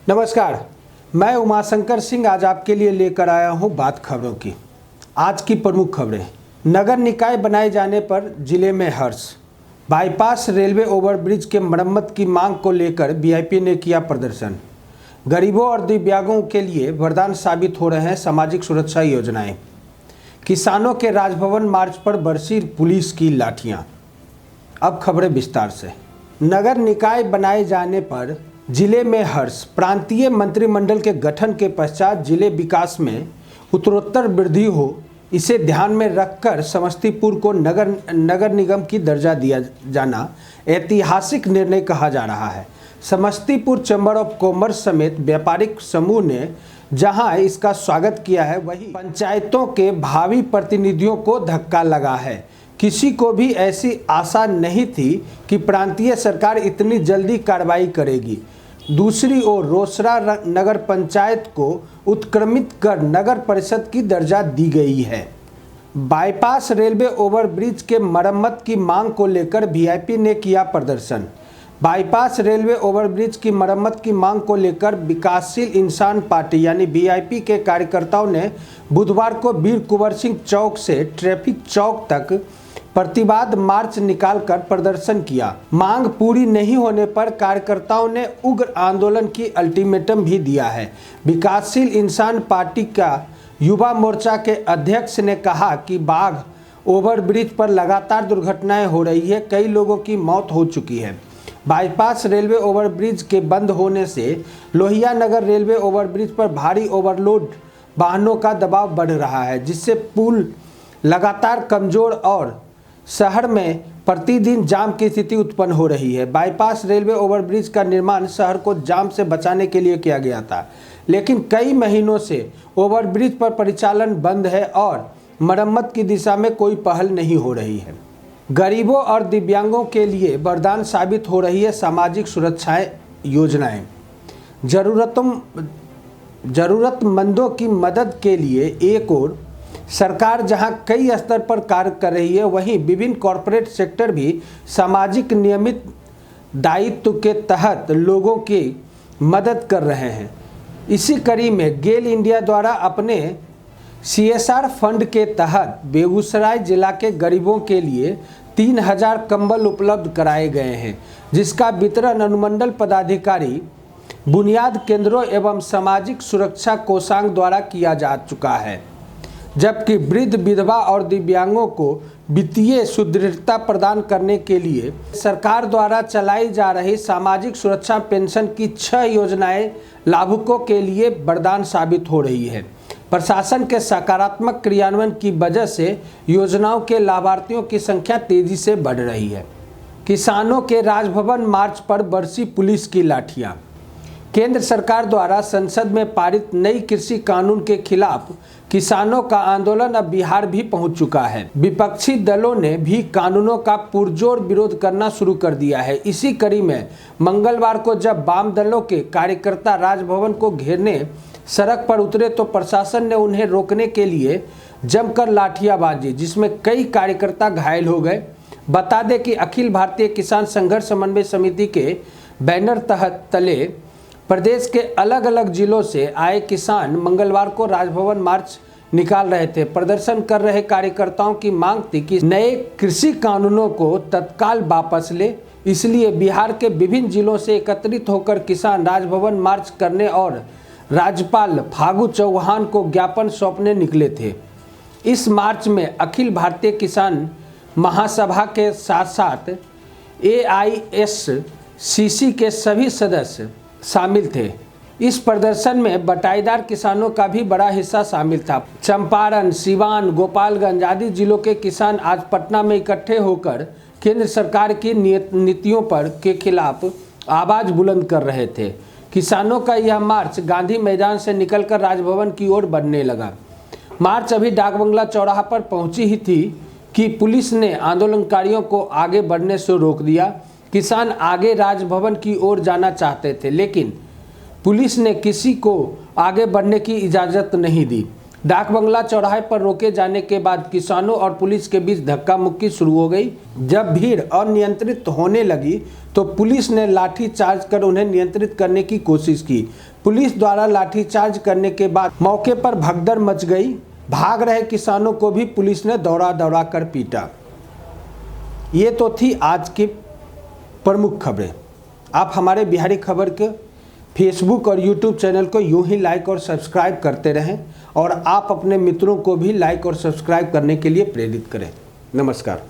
नमस्कार, मैं उमाशंकर सिंह आज आपके लिए लेकर आया हूं बात खबरों की। आज की प्रमुख खबरें। नगर निकाय बनाए जाने पर जिले में हर्ष। बाईपास रेलवे ओवरब्रिज के मरम्मत की मांग को लेकर वीआईपी ने किया प्रदर्शन। गरीबों और दिव्यांगों के लिए वरदान साबित हो रहे हैं सामाजिक सुरक्षा योजनाएं। किसानों के राजभवन मार्च पर बरसी पुलिस की लाठियां। अब खबरें विस्तार से। नगर निकाय बनाए जाने पर जिले में हर्ष। प्रांतीय मंत्रिमंडल के गठन के पश्चात जिले विकास में उत्तरोत्तर वृद्धि हो, इसे ध्यान में रखकर समस्तीपुर को नगर निगम की दर्जा दिया जाना ऐतिहासिक निर्णय कहा जा रहा है। समस्तीपुर चैम्बर ऑफ कॉमर्स समेत व्यापारिक समूह ने जहां इसका स्वागत किया है, वहीं पंचायतों के भावी प्रतिनिधियों को धक्का लगा है। किसी को भी ऐसी आशा नहीं थी कि प्रांतीय सरकार इतनी जल्दी कार्रवाई करेगी। दूसरी ओर रोसड़ा नगर पंचायत को उत्क्रमित कर नगर परिषद की दर्जा दी गई है। बाईपास रेलवे ओवरब्रिज के मरम्मत की मांग को लेकर वीआईपी ने किया प्रदर्शन। बाईपास रेलवे ओवरब्रिज की मरम्मत की मांग को लेकर विकासशील इंसान पार्टी यानी वीआईपी के कार्यकर्ताओं ने बुधवार को वीर कुंवर सिंह चौक से ट्रैफिक चौक तक प्रतिवाद मार्च निकालकर प्रदर्शन किया। मांग पूरी नहीं होने पर कार्यकर्ताओं ने उग्र आंदोलन की अल्टीमेटम भी दिया है। विकासशील इंसान पार्टी का युवा मोर्चा के अध्यक्ष ने कहा कि बाघ ओवरब्रिज पर लगातार दुर्घटनाएं हो रही है, कई लोगों की मौत हो चुकी है। बाईपास रेलवे ओवरब्रिज के बंद होने से लोहिया नगर रेलवे ओवरब्रिज पर भारी ओवरलोड वाहनों का दबाव बढ़ रहा है, जिससे पुल लगातार कमजोर और शहर में प्रतिदिन जाम की स्थिति उत्पन्न हो रही है। बाईपास रेलवे ओवरब्रिज का निर्माण शहर को जाम से बचाने के लिए किया गया था, लेकिन कई महीनों से ओवरब्रिज पर परिचालन बंद है और मरम्मत की दिशा में कोई पहल नहीं हो रही है। गरीबों और दिव्यांगों के लिए वरदान साबित हो रही है सामाजिक सुरक्षा योजनाएं। जरूरतमंदों की मदद के लिए एक और सरकार जहां कई स्तर पर कार्य कर रही है, वहीं विभिन्न कॉरपोरेट सेक्टर भी सामाजिक नियमित दायित्व के तहत लोगों की मदद कर रहे हैं। इसी कड़ी में गेल इंडिया द्वारा अपने CSR फंड के तहत बेगूसराय जिला के गरीबों के लिए 3000 कंबल उपलब्ध कराए गए हैं, जिसका वितरण अनुमंडल पदाधिकारी, बुनियाद केंद्रों एवं सामाजिक सुरक्षा कोषांग द्वारा किया जा चुका है। जबकि वृद्ध, विधवा और दिव्यांगों को वित्तीय सुदृढ़ता प्रदान करने के लिए सरकार द्वारा चलाई जा रही सामाजिक सुरक्षा पेंशन की 6 योजनाएं लाभुकों के लिए वरदान साबित हो रही है। प्रशासन के सकारात्मक क्रियान्वयन की वजह से योजनाओं के लाभार्थियों की संख्या तेजी से बढ़ रही है। किसानों के राजभवन मार्च पर बरसी पुलिस की लाठियां। केंद्र सरकार द्वारा संसद में पारित नई कृषि कानून के खिलाफ किसानों का आंदोलन अब बिहार भी पहुंच चुका है। विपक्षी दलों ने भी कानूनों का पुरजोर विरोध करना शुरू कर दिया है। इसी कड़ी में मंगलवार को जब वाम दलों के कार्यकर्ता राजभवन को घेरने सड़क पर उतरे तो प्रशासन ने उन्हें रोकने के लिए जमकर लाठियां बांधी, जिसमें कई कार्यकर्ता घायल हो गए। बता दें कि अखिल भारतीय किसान संघर्ष समन्वय समिति के बैनर तले प्रदेश के अलग अलग जिलों से आए किसान मंगलवार को राजभवन मार्च निकाल रहे थे। प्रदर्शन कर रहे कार्यकर्ताओं की मांग थी कि नए कृषि कानूनों को तत्काल वापस ले। इसलिए बिहार के विभिन्न जिलों से एकत्रित होकर किसान राजभवन मार्च करने और राज्यपाल फागू चौहान को ज्ञापन सौंपने निकले थे। इस मार्च में अखिल भारतीय किसान महासभा के साथ साथ AISCC के सभी सदस्य शामिल थे। इस प्रदर्शन में बटाईदार किसानों का भी बड़ा हिस्सा शामिल था। चंपारण, सिवान, गोपालगंज आदि जिलों के किसान आज पटना में इकट्ठे होकर केंद्र सरकार की नीतियों के खिलाफ आवाज बुलंद कर रहे थे। किसानों का यह मार्च गांधी मैदान से निकलकर राजभवन की ओर बढ़ने लगा। मार्च अभी डाकबंगला चौराहा पर पहुंची ही थी कि पुलिस ने आंदोलनकारियों को आगे बढ़ने से रोक दिया। किसान आगे राजभवन की ओर जाना चाहते थे, लेकिन पुलिस ने किसी को आगे बढ़ने की इजाज़त नहीं दी। डाक बंगला चौराहे पर रोके जाने के बाद किसानों और पुलिस के बीच धक्का मुक्की शुरू हो गई। जब भीड़ अनियंत्रित होने लगी तो पुलिस ने लाठी चार्ज कर उन्हें नियंत्रित करने की कोशिश की। पुलिस द्वारा लाठी चार्ज करने के बाद मौके पर भगदड़ मच गई। भाग रहे किसानों को भी पुलिस ने दौड़ा दौड़ा कर पीटा। ये तो थी आज की प्रमुख खबरें। आप हमारे बिहारी खबर के फेसबुक और यूट्यूब चैनल को यूं ही लाइक और सब्सक्राइब करते रहें और आप अपने मित्रों को भी लाइक और सब्सक्राइब करने के लिए प्रेरित करें। नमस्कार।